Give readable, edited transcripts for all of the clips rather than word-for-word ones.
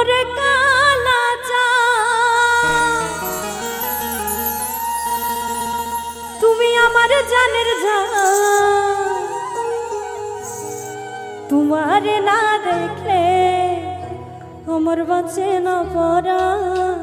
ওরে কালা চাঁদ তুমি আমার জানের জান, তোমারে না দেখলে আমার বাঁচে না পরাণ।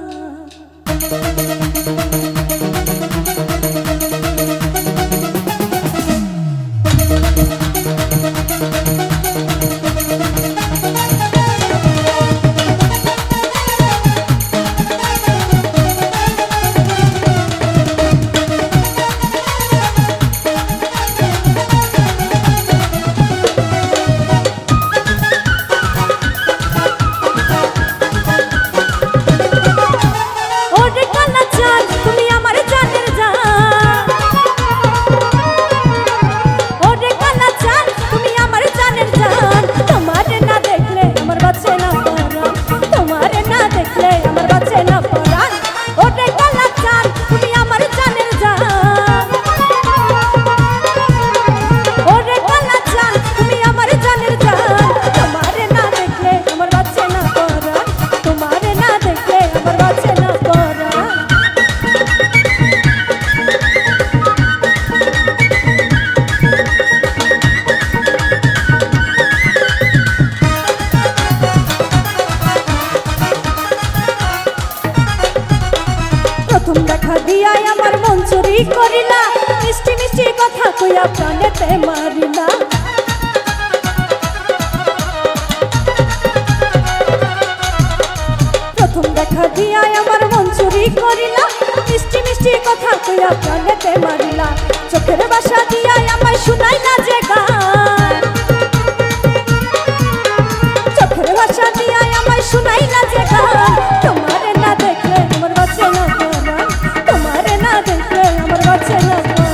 দেখা দিয়াই আমার মন চুরি করিলা, মিষ্টি মিষ্টি কথা কইয়া প্রাণেতে মারিলা। প্রথম দেখা দিয়াই আমার মন চুরি করিলা, মিষ্টি মিষ্টি কথা কইয়া প্রাণেতে মারিলা। চোখের বাসা দিয়াই আমায় শুনাইলা যে গান, চোখের ভাষা দিয়াই আমায় শুনাইলা যে গান। তোমারে না দেখলে আমার বাঁচে না পরাণ, তোমারে না দেখলে আমার বাঁচে না পরাণ।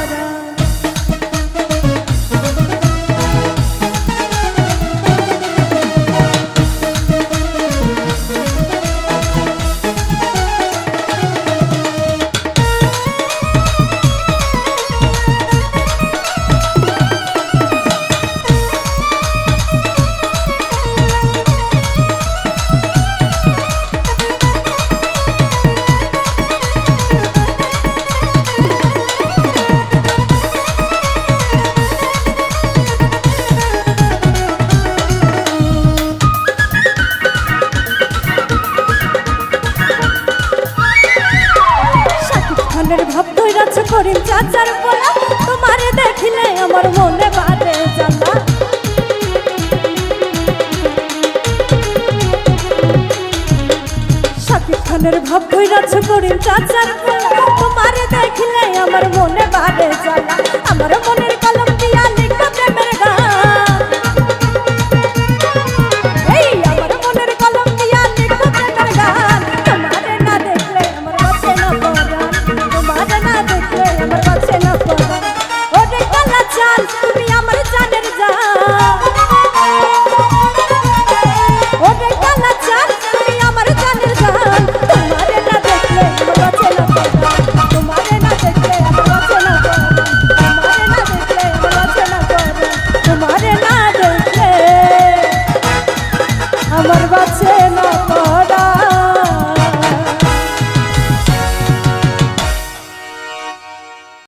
ভাব ধইরাছে করিম চাচার বলা, তোমারে দেখিলে আমার মনে বাড়ে জ্বালা। শাকিব খানের ভাব ধইরাছে করিম চাচার বলা, তোমারে দেখিলে আমার